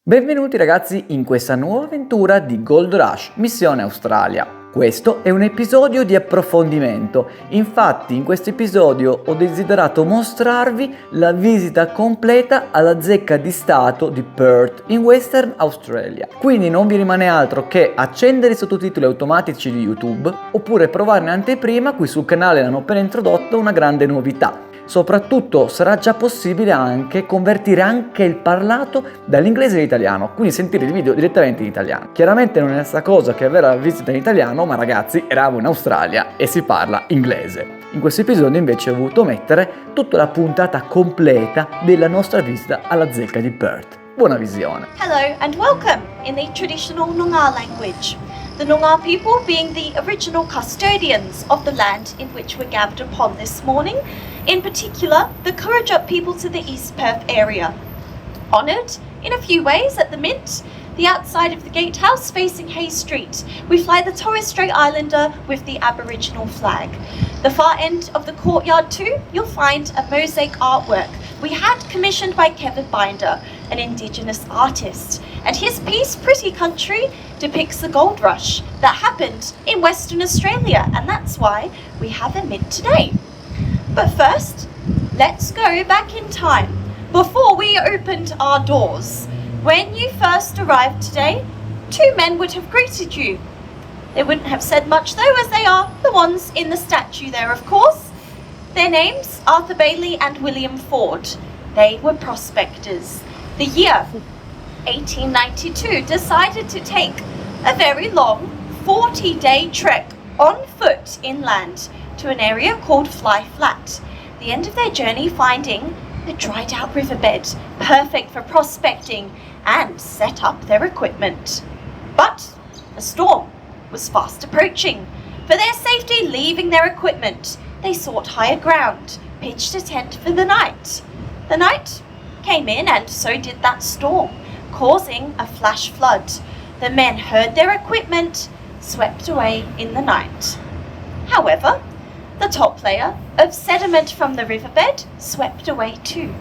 Benvenuti ragazzi in questa nuova avventura di Gold Rush, missione Australia. Questo è un episodio di approfondimento, infatti in questo episodio ho desiderato mostrarvi la visita completa alla Zecca di Stato di Perth in Western Australia. Quindi non vi rimane altro che accendere i sottotitoli automatici di YouTube oppure provare in anteprima. Qui sul canale hanno appena introdotto una grande novità. Soprattutto sarà già possibile anche convertire anche il parlato dall'inglese all'italiano, quindi sentire il video direttamente in italiano. Chiaramente non è la stessa cosa che avere la visita in italiano, ma ragazzi, eravamo in Australia e si parla inglese. In questo episodio invece ho voluto mettere tutta la puntata completa della nostra visita alla Zecca di Perth. Buona visione! Hello and welcome in the traditional Noongar language. The Noongar people being the original custodians of the land in which we're gathered upon this morning, in particular the Kurrajut people to the East Perth area. Honoured in a few ways at the Mint, the outside of the gatehouse facing Hay Street, we fly the Torres Strait Islander with the Aboriginal flag. The far end of the courtyard too, you'll find a mosaic artwork we had commissioned by Kevin Binder, an Indigenous artist, and his piece Pretty Country depicts the gold rush that happened in Western Australia, and that's why we have a mint today. But first, let's go back in time, before we opened our doors. When you first arrived today, two men would have greeted you. They wouldn't have said much though, as they are the ones in the statue there, of course. Their names, Arthur Bailey and William Ford. They were prospectors. The year 1892 decided to take a very long 40-day trek on foot inland to an area called Fly Flat. The end of their journey finding a dried out riverbed, perfect for prospecting, and set up their equipment. But a storm was fast approaching. For their safety, leaving their equipment, they sought higher ground, pitched a tent for the night. The night came in, and so did that storm, causing a flash flood. The men heard their equipment swept away in the night. However, the top layer of sediment from the riverbed swept away too.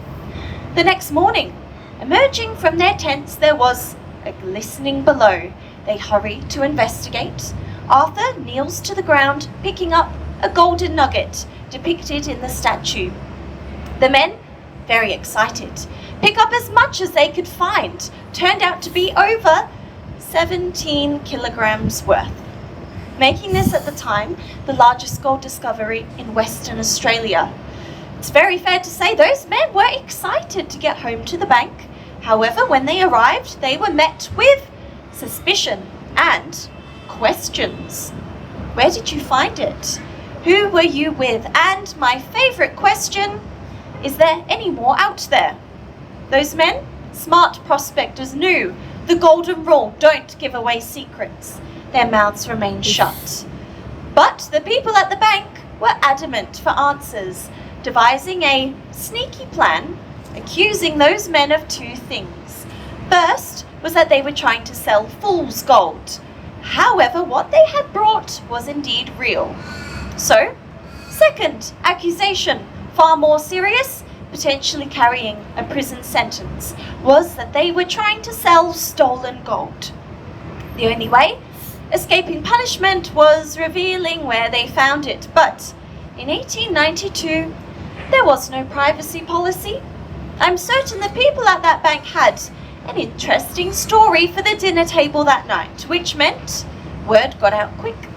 The next morning, emerging from their tents, there was a glistening below. They hurry to investigate. Arthur kneels to the ground, picking up a golden nugget depicted in the statue. The men, very excited, pick up as much as they could find. Turned out to be over 17 kilograms worth, making this at the time the largest gold discovery in Western Australia. It's very fair to say those men were excited to get home to the bank. However, when they arrived, they were met with suspicion and questions. Where did you find it? Who were you with? And my favourite question, is there any more out there? Those men, smart prospectors, knew the golden rule, don't give away secrets. Their mouths remained shut. But the people at the bank were adamant for answers, devising a sneaky plan, accusing those men of two things. First was that they were trying to sell fool's gold. However, what they had brought was indeed real. So, second accusation, far more serious, potentially carrying a prison sentence, was that they were trying to sell stolen gold. The only way escaping punishment was revealing where they found it, but in 1892 there was no privacy policy. I'm certain the people at that bank had an interesting story for the dinner table that night, which meant word got out quick.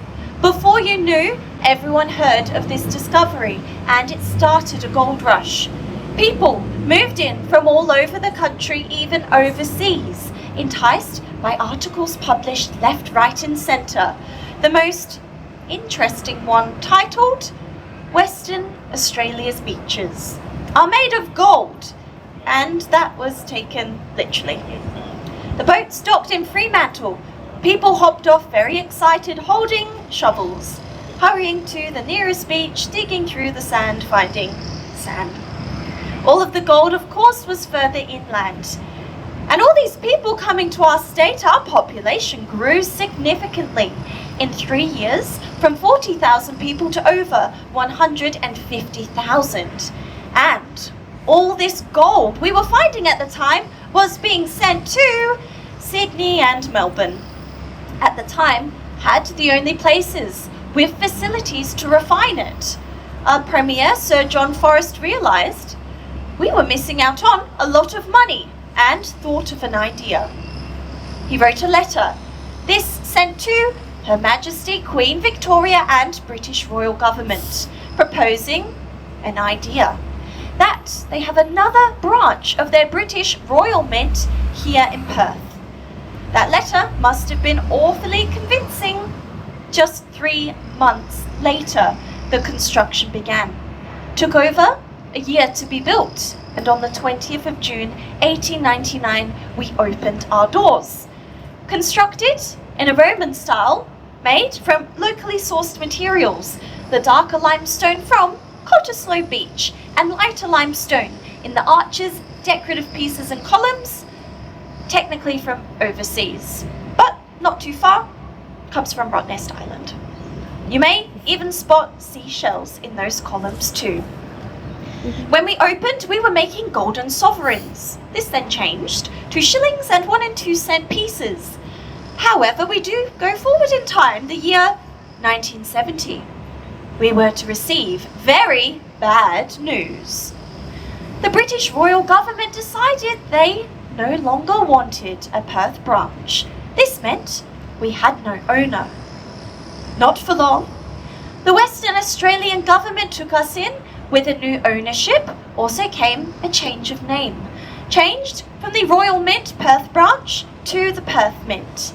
Before you knew, everyone heard of this discovery, and it started a gold rush. People moved in from all over the country, even overseas, enticed by articles published left, right and centre. The most interesting one, titled Western Australia's Beaches Are Made of Gold, and that was taken literally. The boat docked in Fremantle. People hopped off very excited, holding shovels, hurrying to the nearest beach, digging through the sand, finding sand. All of the gold, of course, was further inland. And all these people coming to our state, our population grew significantly. In 3 years, from 40,000 people to over 150,000. And all this gold we were finding at the time was being sent to Sydney and Melbourne. At the time, had the only places with facilities to refine it. Our Premier, Sir John Forrest, realised we were missing out on a lot of money and thought of an idea. He wrote a letter, this sent to Her Majesty Queen Victoria and British Royal Government, proposing an idea that they have another branch of their British Royal Mint here in Perth. That letter must have been awfully convincing. Just 3 months later, the construction began. Took over a year to be built, and on the 20th of June 1899, we opened our doors. Constructed in a Roman style, made from locally sourced materials, the darker limestone from Cottesloe Beach and lighter limestone in the arches, decorative pieces and columns, technically from overseas, but not too far, comes from Rottnest Island. You may even spot seashells in those columns too. When we opened, we were making golden sovereigns. This then changed to shillings and 1 and 2 cent pieces. However, we do go forward in time, the year 1970. We were to receive very bad news. The British Royal Government decided they no longer wanted a Perth branch. This meant we had no owner. Not for long. The Western Australian government took us in with a new ownership. Also came a change of name. Changed from the Royal Mint Perth branch to the Perth Mint.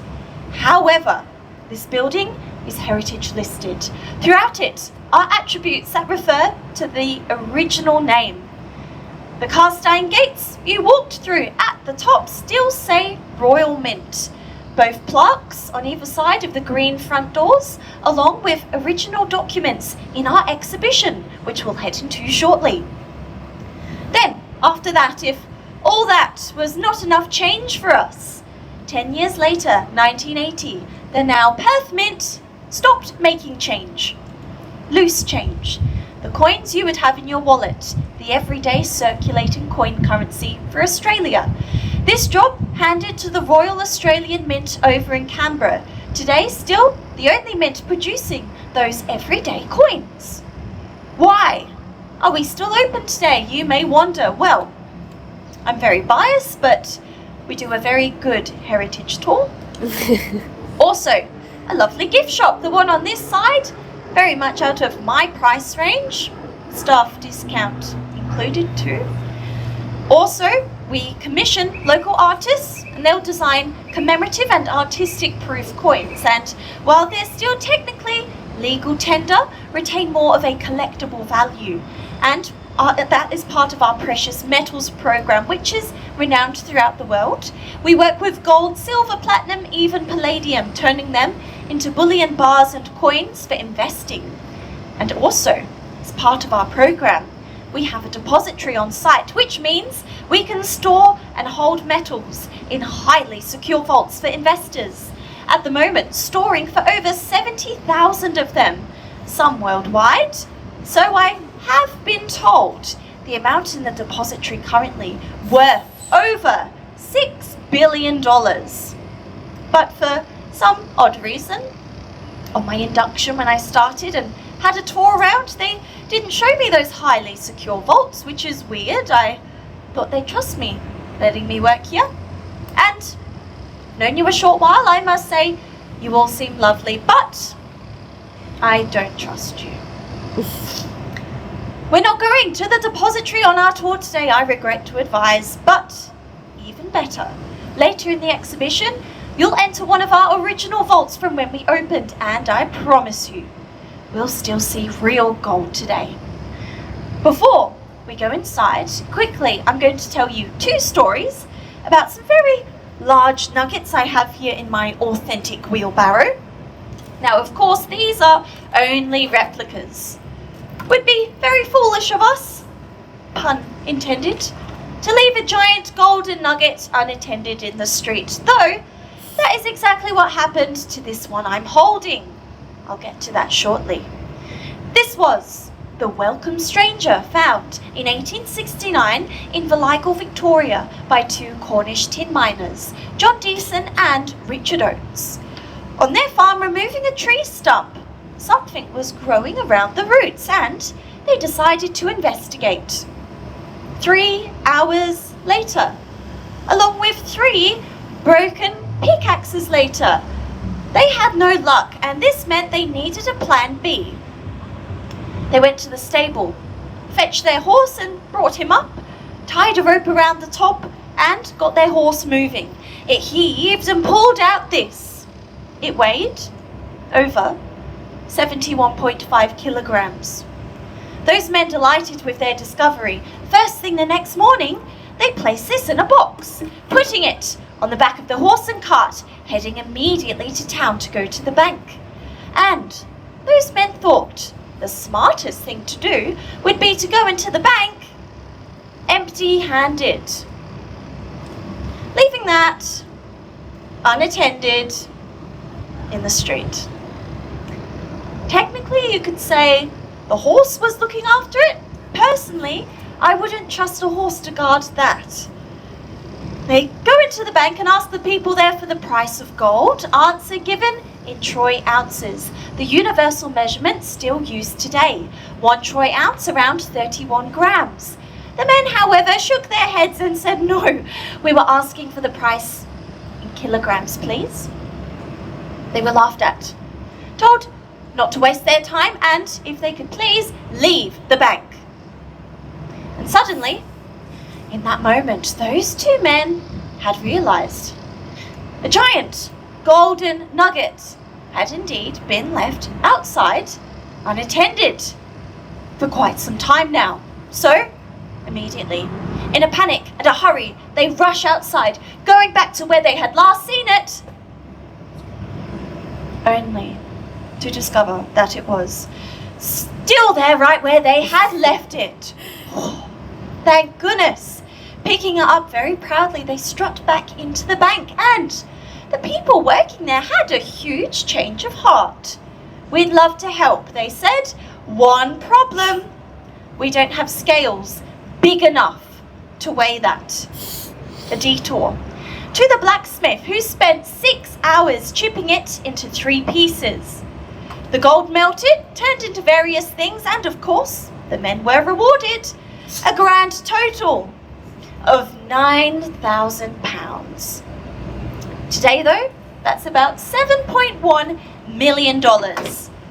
However, this building is heritage listed. Throughout it are attributes that refer to the original name. The cast iron gates you walked through at the top still say Royal Mint. Both plaques on either side of the green front doors, along with original documents in our exhibition, which we'll head into shortly. Then, after that, if all that was not enough change for us, 10 years later, 1980, the now Perth Mint stopped making change. Loose change. The coins you would have in your wallet, the everyday circulating coin currency for Australia. This job handed to the Royal Australian Mint over in Canberra. Today, still the only mint producing those everyday coins. Why are we still open today, you may wonder? Well, I'm very biased, but we do a very good heritage tour. Also, a lovely gift shop, the one on this side, very much out of my price range. Staff discount included too. Also, we commission local artists and they'll design commemorative and artistic proof coins, and while they're still technically legal tender, retain more of a collectible value. And that is part of our precious metals program, which is renowned throughout the world. We work with gold, silver, platinum, even palladium, turning them into bullion bars and coins for investing. And also, as part of our program, we have a depository on site, which means we can store and hold metals in highly secure vaults for investors. At the moment, storing for over 70,000 of them, some worldwide. So I have been told the amount in the depository currently worth over $6 billion. But for some odd reason, on my induction when I started and had a tour around, they didn't show me those highly secure vaults, which is weird. I thought they'd trust me, letting me work here. And known you a short while, I must say, you all seem lovely, but I don't trust you. We're not going to the depository on our tour today, I regret to advise, but even better, later in the exhibition, you'll enter one of our original vaults from when we opened, and I promise you, we'll still see real gold today. Before we go inside, quickly, I'm going to tell you 2 stories about some very large nuggets I have here in my authentic wheelbarrow. Now, of course, these are only replicas. Would be very foolish of us, pun intended, to leave a giant golden nugget unattended in the street, though that is exactly what happened to this one I'm holding. I'll get to that shortly. This was the welcome stranger found in 1869 in Veligal, Victoria by two Cornish tin miners, John Deason and Richard Oates. On their farm removing a tree stump, something was growing around the roots and they decided to investigate. 3 hours later, along with 3 broken pickaxes later, they had no luck, and this meant they needed a plan B. They went to the stable, fetched their horse and brought him up, tied a rope around the top and got their horse moving. It heaved and pulled out this. It weighed over 71.5 kilograms. Those men delighted with their discovery. First thing the next morning, they placed this in a box, putting it on the back of the horse and cart, heading immediately to town to go to the bank. And those men thought the smartest thing to do would be to go into the bank empty-handed, leaving that unattended in the street. Technically, you could say the horse was looking after it. Personally, I wouldn't trust a horse to guard that. They go into the bank and ask the people there for the price of gold. Answer given in troy ounces, the universal measurement still used today. 1 troy ounce, around 31 grams. The men, however, shook their heads and said, no, we were asking for the price in kilograms, please. They were laughed at, told not to waste their time, and, if they could please, leave the bank. And suddenly, in that moment, those 2 men had realized a giant golden nugget had indeed been left outside unattended for quite some time now. So, immediately, in a panic and a hurry, they rush outside, going back to where they had last seen it, only to discover that it was still there right where they had left it. Thank goodness. Picking it up very proudly, they strut back into the bank, and the people working there had a huge change of heart. We'd love to help, they said. One problem: we don't have scales big enough to weigh that. A detour to the blacksmith, who spent 6 hours chipping it into 3 pieces. The gold melted, turned into various things, and of course, the men were rewarded a grand total of £9,000. Today, though, that's about $7.1 million.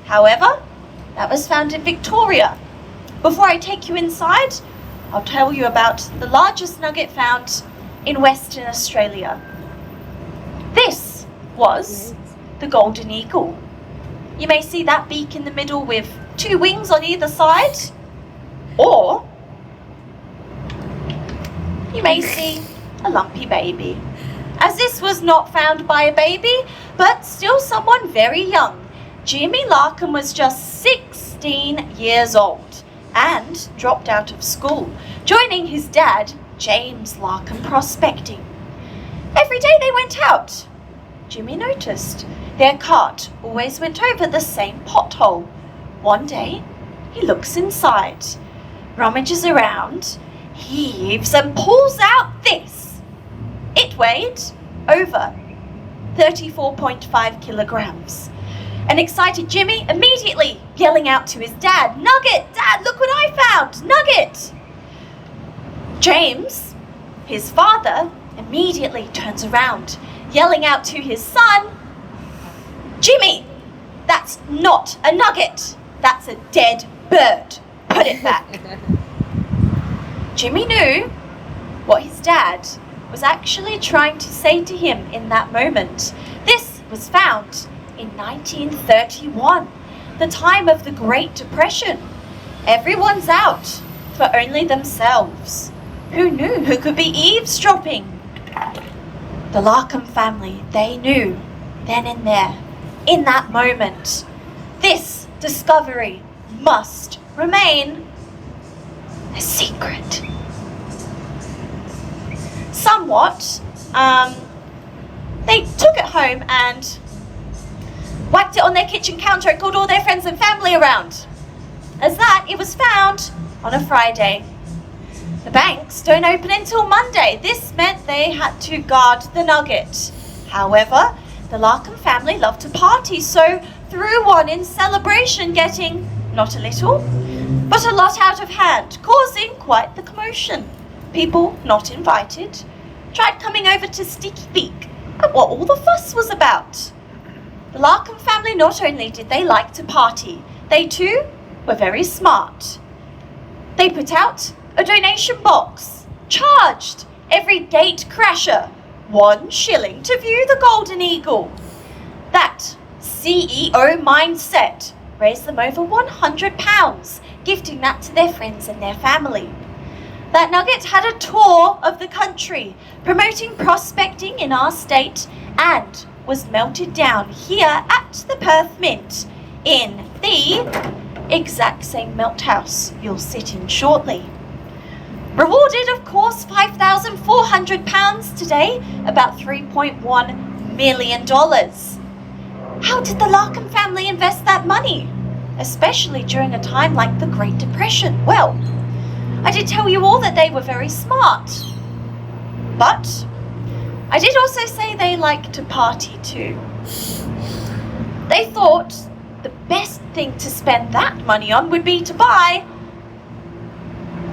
However, that was found in Victoria. Before I take you inside, I'll tell you about the largest nugget found in Western Australia. This was the golden eagle. You may see that beak in the middle with 2 wings on either side, or you may see a lumpy baby, as this was not found by a baby, but still someone very young. Jimmy Larkham was just 16 years old and dropped out of school, joining his dad, James Larkham, prospecting. Every day they went out. Jimmy noticed their cart always went over the same pothole. One day, he looks inside, rummages around, heaves and pulls out this. It weighed over 34.5 kilograms. An excited Jimmy immediately yelling out to his dad, "Nugget! Dad, look what I found! Nugget!" James, his father, immediately turns around, yelling out to his son, "Jimmy, that's not a nugget. That's a dead bird. Put it back." Jimmy knew what his dad was actually trying to say to him in that moment. This was found in 1931, the time of the Great Depression. Everyone's out for only themselves. Who knew who could be eavesdropping? The Larkham family, they knew then and there, in that moment, this discovery must remain a secret. Somewhat, they took it home and whacked it on their kitchen counter and called all their friends and family around. as that it was found on a Friday. The banks don't open until Monday. This meant they had to guard the nugget. However, the Larkham family loved to party, so threw one in celebration, getting not a little, but a lot out of hand, causing quite the commotion. People not invited tried coming over to sticky beak at what all the fuss was about. The Larkham family not only did they like to party, they too were very smart. They put out a donation box, charged every gate crasher £1 to view the Golden Eagle. That CEO mindset raised them over £100, gifting that to their friends and their family. That nugget had a tour of the country, promoting prospecting in our state, and was melted down here at the Perth Mint in the exact same melt house you'll sit in shortly. Rewarded, of course, £5,400 today, about $3.1 million. How did the Larkham family invest that money, especially during a time like the Great Depression? Well, I did tell you all that they were very smart, but I did also say they like to party too. They thought the best thing to spend that money on would be to buy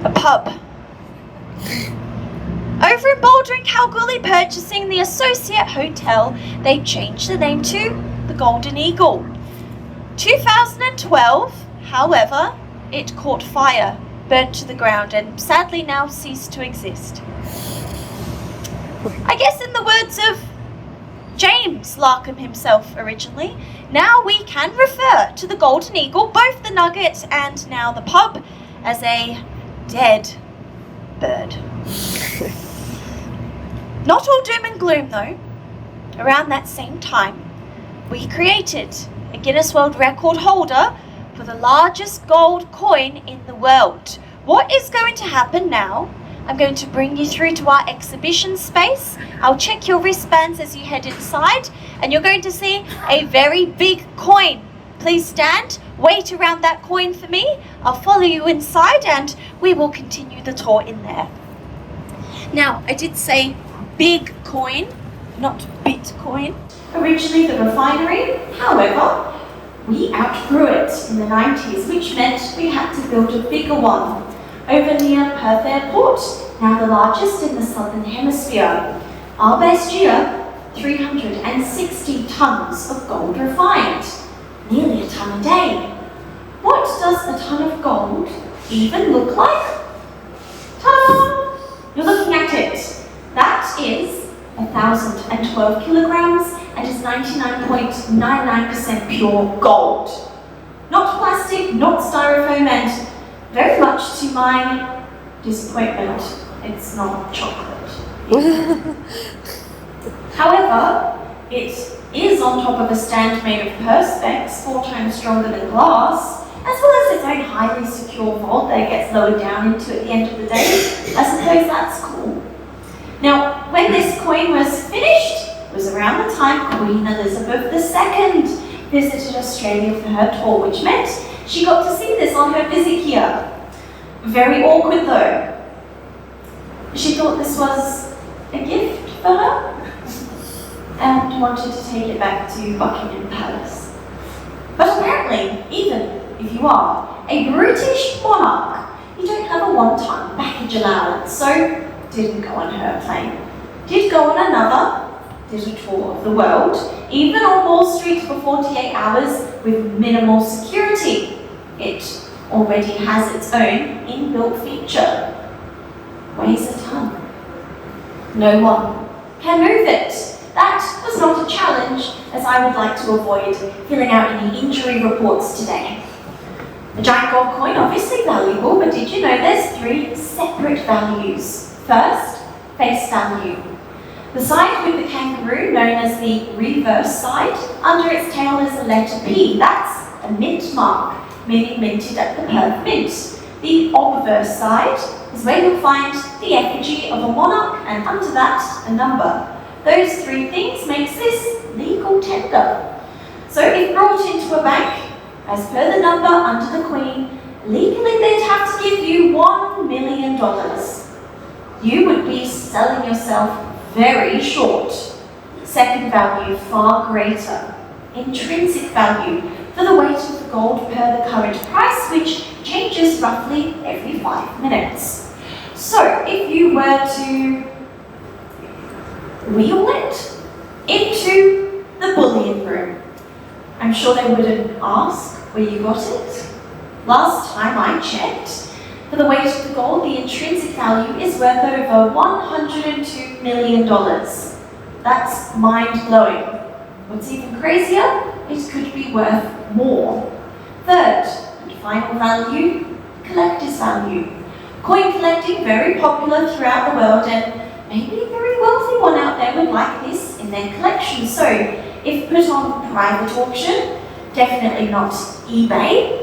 a pub. Over in Boulder and Kalgoorlie, purchasing the Associate Hotel, they changed the name to the Golden Eagle. 2012, however, it caught fire, burnt to the ground, and sadly now ceased to exist. I guess in the words of James Larkham himself originally, now we can refer to the Golden Eagle, both the nugget and now the pub, as a dead bird. Not all doom and gloom though. Around that same time, we created a Guinness World Record holder for the largest gold coin in the world. What is going to happen now? I'm going to bring you through to our exhibition space. I'll check your wristbands as you head inside, and you're going to see a very big coin. Please stand, wait around that coin for me. I'll follow you inside and we will continue the tour in there. Now, I did say big coin, not Bitcoin. Originally the refinery, however, we outgrew it in the 90s, which meant we had to build a bigger one over near Perth Airport, now the largest in the southern hemisphere. Our base year, 360 tonnes of gold refined, nearly a tonne a day. What does a tonne of gold even look like? Ta-da! You're looking at it. That is 1,012 kilograms and is 99.99% pure gold. Not plastic, not styrofoam, and very much to my disappointment, it's not chocolate. However, it is on top of a stand made of perspex, 4 times stronger than glass, as well as its own highly secure vault that it gets lowered down into at the end of the day. I suppose that's cool. Now, when this coin was finished, it was around the time Queen Elizabeth II visited Australia for her tour, which meant she got to see this on her visit here. Very awkward though. She thought this was a gift for her and wanted to take it back to Buckingham Palace. But apparently, even if you are a British monarch, you don't have a one-time baggage allowance, so didn't go on her plane. Did go on another, did a tour of the world, even on Wall Street for 48 hours with minimal security. It already has its own inbuilt feature. Weighs a tonne. No one can move it. That was not a challenge, as I would like to avoid filling out any injury reports today. A giant gold coin, obviously valuable, but did you know there's 3 separate values? First, face value. The side with the kangaroo, known as the reverse side, under its tail is a letter P. That's a mint mark, meaning minted at the Perth Mint. The obverse side is where you'll find the effigy of a monarch, and under that, a number. Those 3 things makes this legal tender. So if brought into a bank, as per the number under the Queen, legally they'd have to give you $1 million. You would be selling yourself very short. Second value, far greater. Intrinsic value, for the weight of the gold per the current price, which changes roughly every 5 minutes. So, if you were to wheel it into the bullion room, I'm sure they wouldn't ask where you got it. Last time I checked, for the weight of the gold, the intrinsic value is worth over $102 million. That's mind-blowing. What's even crazier, it could be worth more. Third and final value, collector's value. Coin collecting, very popular throughout the world, and maybe a very wealthy one out there would like this in their collection. So, if put on private auction, definitely not eBay,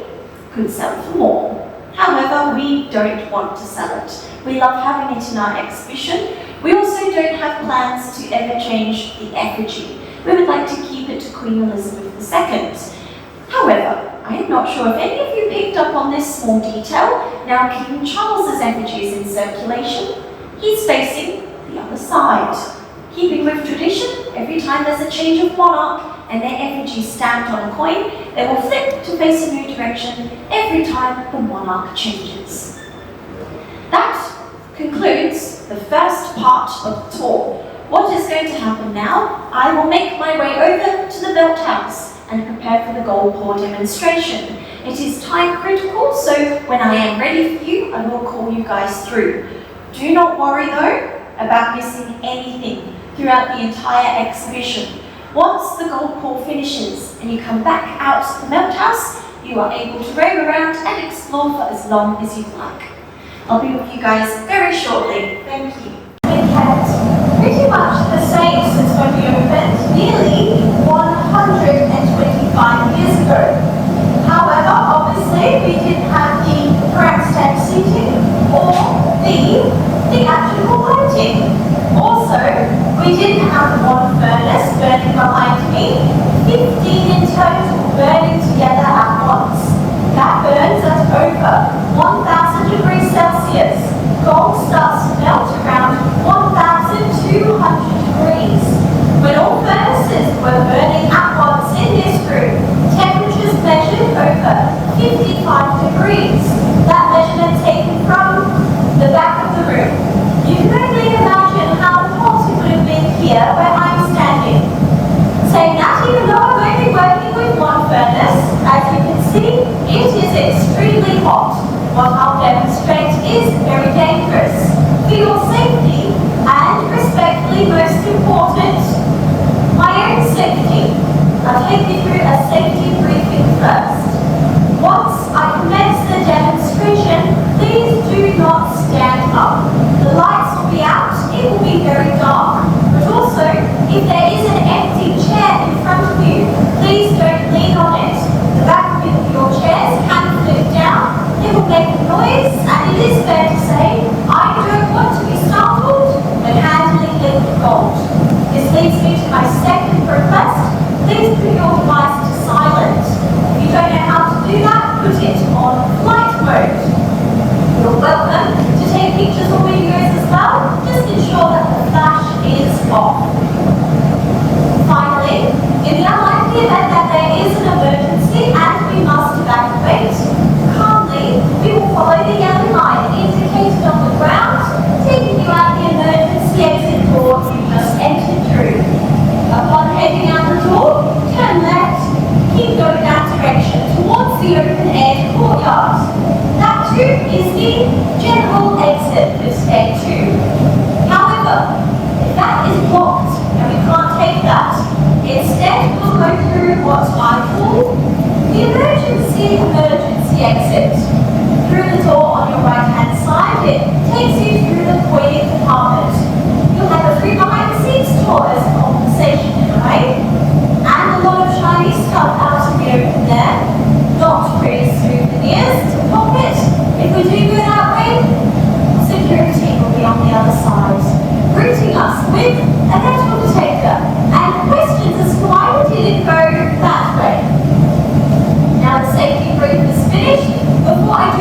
could sell for more. However, we don't want to sell it. We love having it in our exhibition. We also don't have plans to ever change the effigy. We would like to keep it to Queen Elizabeth II. However, I am not sure if any of you picked up on this small detail. Now King Charles's effigy is in circulation. He's facing the other side. Keeping with tradition, every time there's a change of monarch and their effigy stamped on a coin, they will flip to face a new direction every time the monarch changes. That concludes the first part of the tour. What is going to happen now? I will make my way over to the belt house and prepare for the gold pour demonstration. It is time critical, so when I am ready for you, I will call you guys through. Do not worry though about missing anything throughout the entire exhibition. Once the gold pour finishes and you come back out to the melt house, you are able to roam around and explore for as long as you like. I'll be with you guys very shortly. Thank you. Been kept pretty much the same since when we opened nearly 125 years ago. However, obviously we didn't have the correct step seating or the actual lighting. Also, we didn't have the one furnace burning behind me, 15 in total burning together at once. That burns at over 1000 degrees Celsius. Gold starts to melt around 1200 degrees. When all furnaces were burning at once in this room, temperatures measured over 55 degrees. That measurement taken from the back of the room. You can only imagine how hot it would have been here where I'm standing. Saying that, even though I'm only working with one furnace, as you can see, it is extremely hot. What I'll demonstrate is very dangerous. For your safety, and respectfully most important, my own safety. I'll take you through a safety briefing first. Once I commence the demonstration, please do not stand up. The lights will be out, it will be very dark. But also, if there is an empty chair in front of you, please don't lean on it. The back of your chairs can flip down. It will make a noise, and it is fair to say, I don't want to be startled when handling liquid gold. This leads me to my second request. Please put your device to silent. If you don't know how to do that, put it on flight mode. You're welcome to take pictures or videos as well. Just ensure that the flash is off. Finally, in the unlikely event that there is an emergency and we must evacuate, calmly, we will follow the yellow line indicated on the ground, taking you out the emergency exit door you just entered through. Upon heading out the door, turn left, keep going that direction towards the open-air courtyard. That too is the general exit for step 2. However, if that is blocked and we can't take that, instead we'll go through what I call the emergency exit. Through the door on your right-hand side, it takes you through the foyer compartment. You'll have a free behind-the-scenes tour as a compensation in a way, and a lot of shiny stuff out in the open there. Not pretty souvenirs to pocket. If we do go that way, security will be on the other side, greeting us with a metal detector and questions as to why we didn't go that way. Now the safety brief is finished. Before I do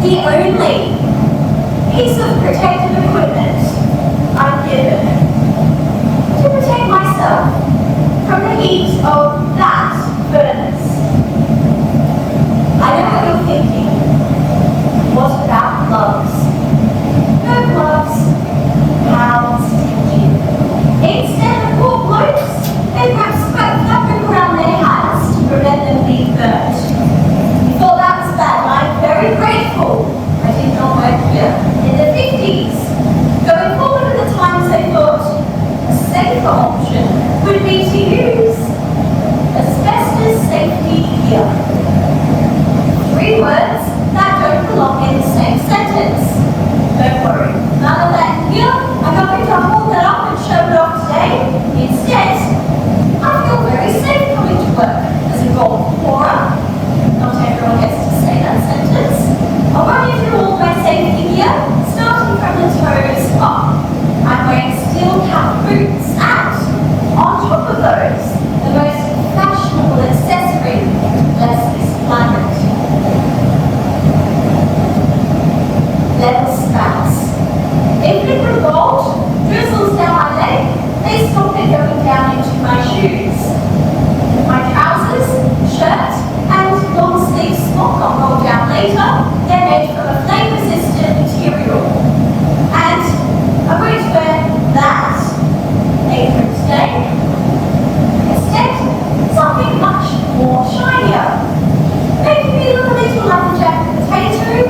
the only piece of protective equipment I'm given to protect myself from the heat of that furnace. I know what you're thinking. What about gloves? No gloves. How stingy. Instead of poor blokes, they wrap scrap fabric around their hands to prevent them being burnt. You thought that was bad, and I'm very grateful I did not work here in the 50s. Going forward at the times I thought a safer option would be to use asbestos safety gear. 3 words that don't belong in the same sentence. Don't worry, none of that here. I'm not going to hold that up and show it off today. Instead, I feel very safe coming to work as a gold pourer. Not everyone gets to say that sentence. I'll run you through all my safety gear, starting from the toes up. I'm wearing steel cap boots and, on top of those, the most fashionable accessory to bless this planet. Leather spats. If liquid gold drizzles down my leg, they stop it going down into my shoes. My trousers, shirt, and long sleeve smock I'll roll down later. They're made from a flame-resistant material. And I'm going to wear that apron today. Instead, something much more shinier. Making me look a little like a jacket potato.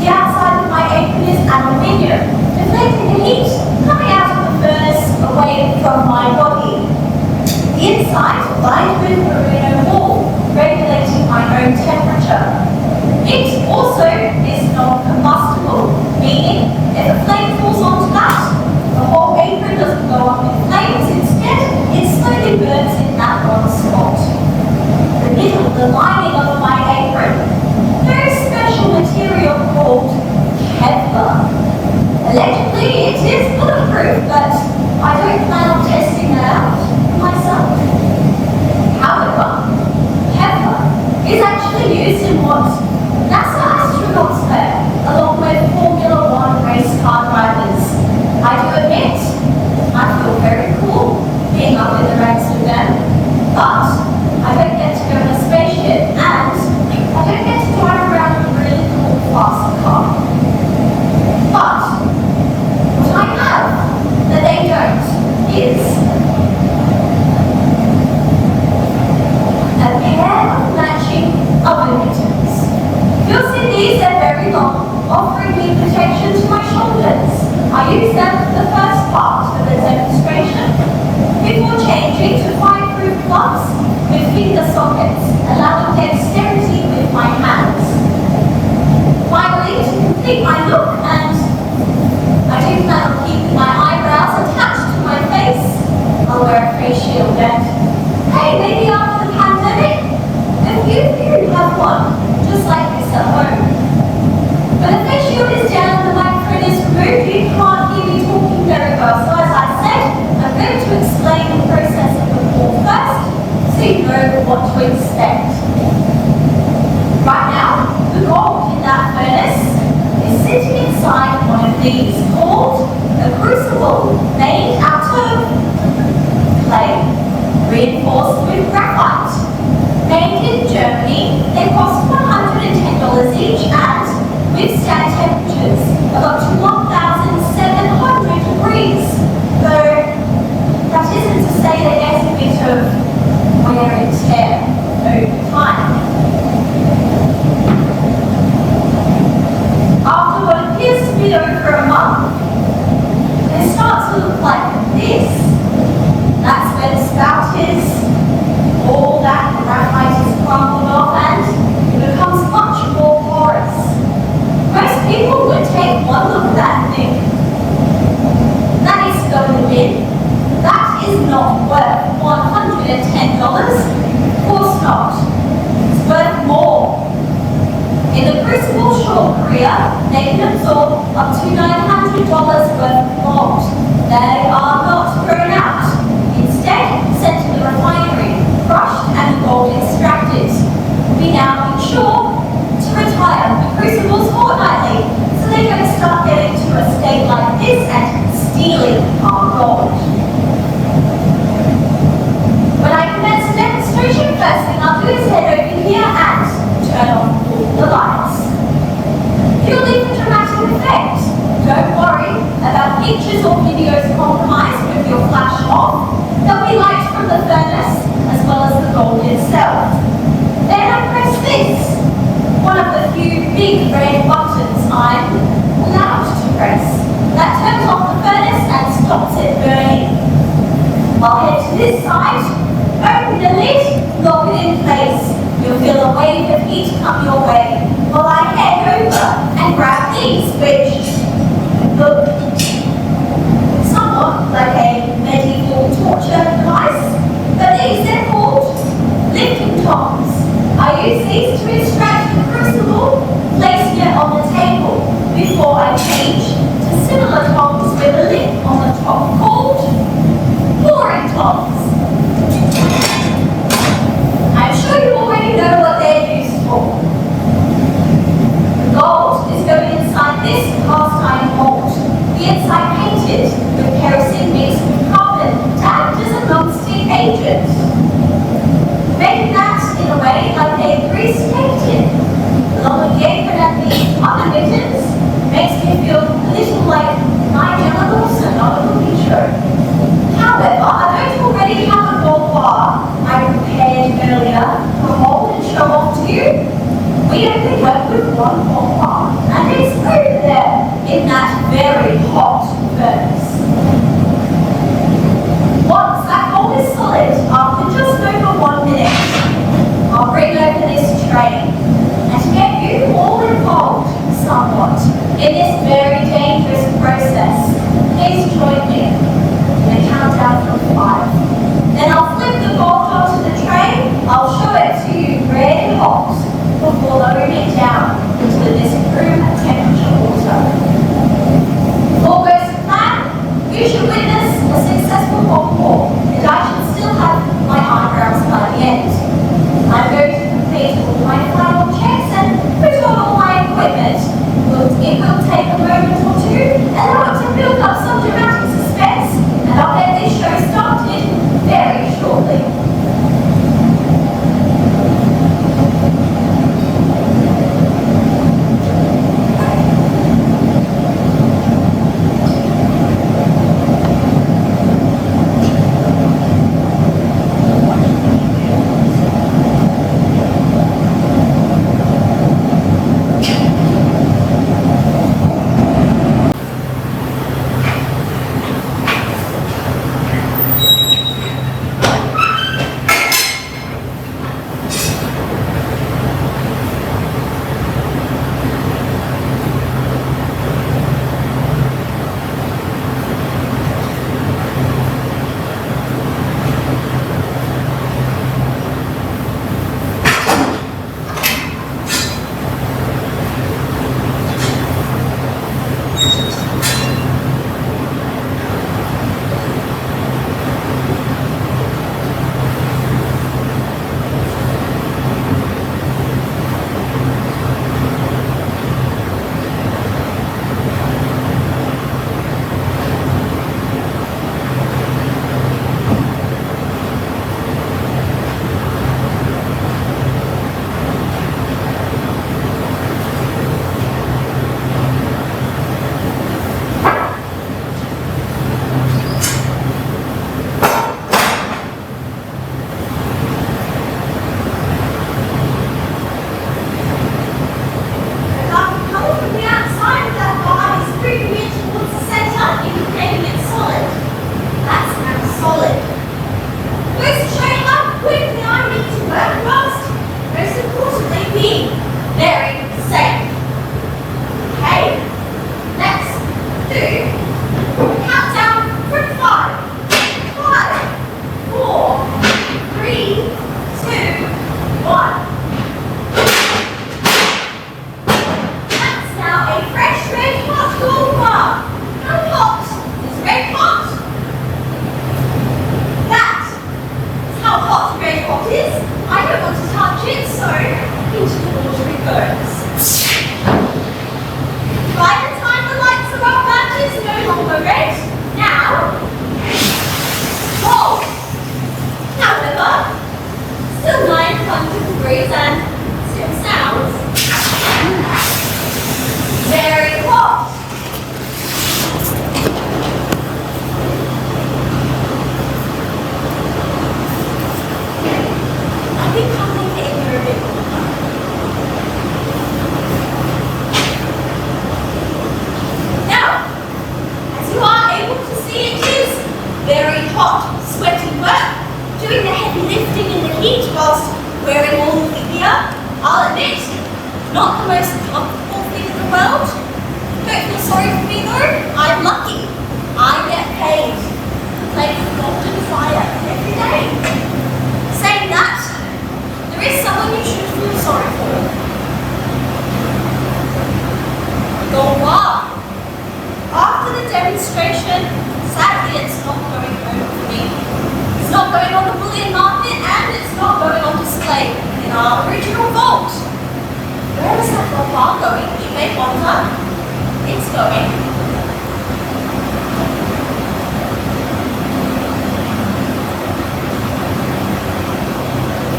The outside of my apron is aluminium, deflecting the heat coming out of the furnace away from my body. The inside lined with merino wool, regulating my own temperature. It also is non-combustible, meaning if a flame falls onto that, the whole apron doesn't go up in flames. Instead, it slowly burns in that one spot. The middle, the lining of my apron, very special material called Kevlar. Allegedly, it is bulletproof, but I don't plan on testing that out myself. However, Kevlar is actually used in what NASA astronauts wear, along with Formula One race car drivers. I do admit, I feel very cool being up in the ranks with them, but I don't get to go in a spaceship, and I don't get to drive around in a really cool fast car. But what I have that they don't is a pair of matching oven mittens. You'll see these, they're very long, offering me protection to my shoulders. I use them for the first part of the demonstration before changing to fireproof gloves with finger sockets, allowing dexterity with my hands. Finally, to complete my look, and I do plan on keeping my eyebrows attached to my face, I'll wear a face shield and, hey, maybe after the pandemic, a few of you have one, just like this at home. When the face shield is down and the microphone is removed, you can't hear me talking very well. So as I said, I'm going to explain the process of the pour first, so you know what to expect. Right now, the gold in that furnace is sitting inside one of these called a crucible, made out of clay, reinforced with graphite. Made in Germany, they cost $110 each and withstand temperatures of up to 1,700 degrees. Though that isn't to say they get a bit of wear and tear over time. After what appears to be over a month, it starts to look like this. That's where the spout is. All that graphite is crumbled off and it becomes much more porous. Most people would take one look at that and think, that is to go in the bin. That is not worth $110. Of course not. It's worth more. In the crucible short career, they can absorb up to $900 worth of gold. They are not thrown out. Instead, sent to the refinery, crushed and the gold extracted. We now ensure to retire the crucible's fortnightly effect. Don't worry about pictures or videos compromised with your flash off. They'll be light from the furnace as well as the gold itself. Then I press this, one of the few big red buttons I'm allowed to press. That turns off the furnace and stops it burning. I'll head to this side, open the lid, lock it in place. You'll feel a wave of heat come your way while I head over and grab these, which look somewhat like a medieval torture device, but these are called lifting tongs. I use these to extract the crucible, placing it on the table before I change to similar tongs with a lid on the top called pouring tongs. I'm sure you already know what they're used for. The gold is going inside this cast iron mold, the inside painted with kerosene mixed with carbon to act as a non-stick agent. Making that in a way like a grease painting, along with the apron and the other mittens, makes me feel a little like Nigella Lawson on a cooking show. However, I don't already have a gold bar I prepared earlier to hold and show off to you. We only work with one gold bar, and it's over there in that very hot furnace. Once that gold is solid, after just over 1 minute, I'll bring over this tray and get you all involved somewhat in this very dangerous process. Please join me in a countdown from 5. Then I'll flip the gold onto the tray. I'll show it to you red hot before lowering it down into this room temperature water. If all goes to plan, you should witness a successful gold pour, and I should still have my eyebrows by the end. I'm going to complete all my final checks and put on all my equipment. It will take a moment or two, allow it to build up some dramatic suspense, and I'll get this show started very shortly. degrees and still sounds very hot. world. Don't feel sorry for me though, I'm lucky. I get paid to play with golden fire every day. Saying that, there is someone you should feel sorry for. Gold bar. After the demonstration, sadly it's not going home for me. It's not going on the bullion market and it's not going on display in our original vault. Where is that gold bar going, you may wonder? It's going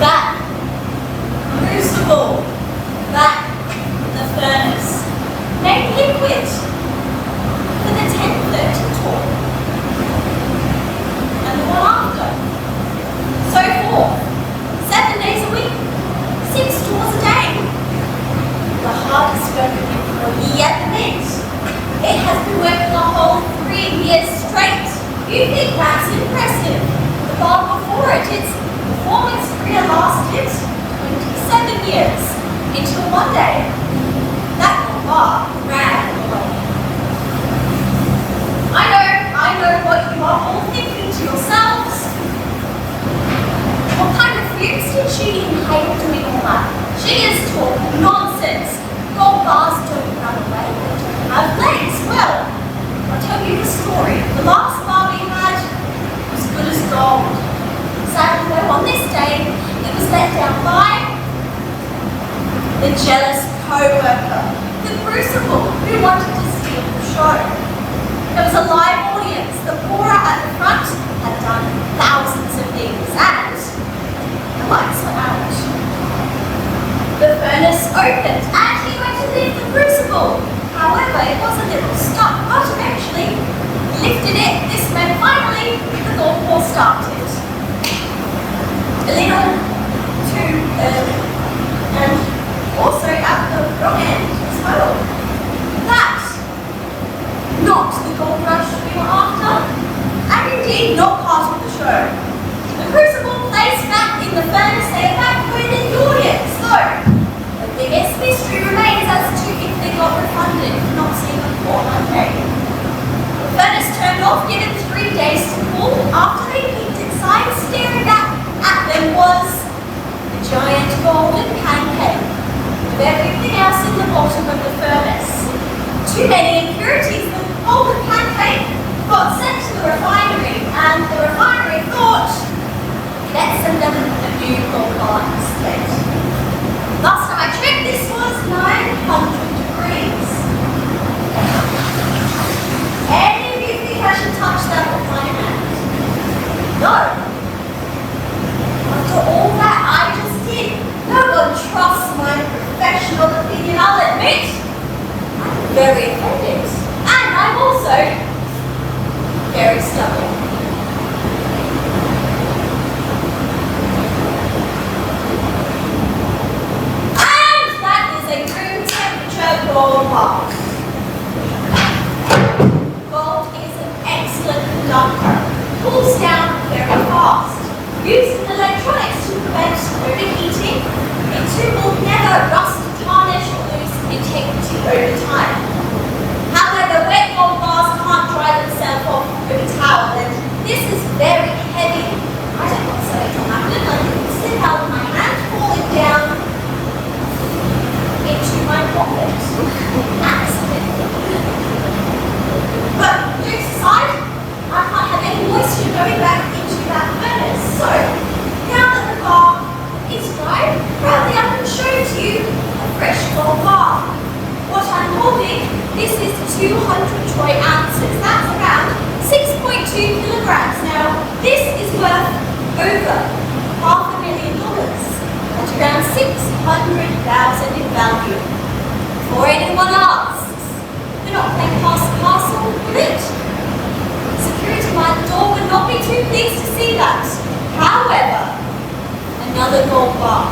back. Crucible. Back. The furnace. Made liquid. For the 1030 tour. And the one after. So forth. 7 days a week. 6 tours a day. The hardest working employee at the Mint. It has been working a whole 3 years straight. You think that's impressive? The bar before it, its performance career lasted 27 years. Until one day, that bar ran away. I know what you are all thinking to yourselves. What kind of fumes did she inhale doing all that? She is talking nonsense. Gold bars don't run away, they don't have legs. Well, I'll tell you the story. The last bar we had was good as gold. Sadly though, on this day, it was let down by the jealous co-worker, the crucible, who wanted to steal the show. There was a live audience. The pourer at the front had done thousands of things and the lights were out. The furnace opened and he went to lift the crucible. However, it was a little stuck, but eventually he lifted it. This meant finally the gold war started. A little too early. And also at the wrong end as well. That's not the gold rush we were after, and indeed not part of the show. The crucible placed back in the furnace, they evacuated the audience, though the biggest mystery remains as to if they got refunded for not seeing a fortnight day. The furnace turned off, given 3 days to cool. After they peeked inside, staring back at them was the giant golden pancake with everything else in the bottom of the furnace. Too many impurities, the golden pancake got sent to the refinery, and the refinery thought, let's send them a new gold bar instead. Last time I checked, this was 900 degrees. Any of you think I should touch that with my hand? No. After all that I just did, no one trusts my professional opinion, I'll admit. I'm very offended. And I'm also very stubborn. And that is a room temperature gold bar. Gold is an excellent conductor. Cools down very fast. Used in electronics to prevent overheating, it too will never rust, tarnish, or lose integrity over time. However, wet gold bars can't dry themselves off with a towel, and this is very heavy. I don't want to say it happen, I can slip out of my hand, falling down into my pocket. Accidentally. But jokes aside, I can't have any moisture going back into that furnace. So, now that the bar is dry, proudly I can show to you a fresh gold bar. What I'm holding, this is 200 troy ounces. That's around 6.2 kilograms. Now, this is worth over $500,000. That's around 600,000 in value. Before anyone asks, we're not playing parcel with it. Security by the door would not be too pleased to see that. However, another gold bar,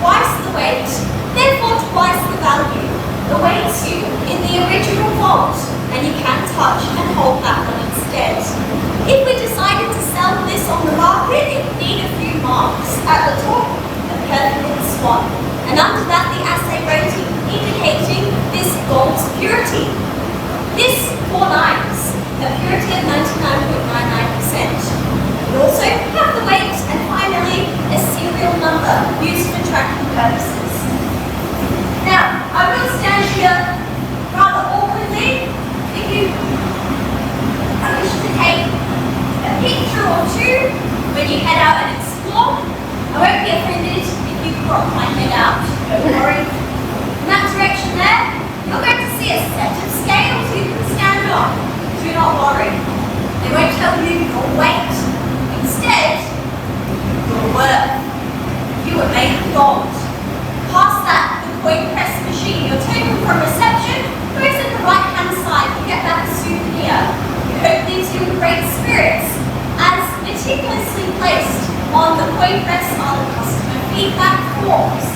twice the weight, therefore twice the value, awaits you in the original vault, and you can touch and hold that one instead. If we decided to sell this on the market, it would need a few marks. At the top, a perfect swan, and under that the assay rating indicating this gold's purity. This 4 nines, a purity of 99.99%. We also have the weight, and finally a serial number used for tracking purposes. Now, I will stand here rather awkwardly if you wish to take a picture or two when you head out and explore. I won't be offended if you crop my head out, don't worry. In that direction there, you're going to see a set of scales you can stand on. Do not worry. They won't tell you your weight. Instead, your worth. You are made of gold. Past that, the coin press machine, your token from reception, goes at the right hand side. You get back a souvenir. We hope leaves you in great spirits. As meticulously placed on the coin press are the customer feedback forms.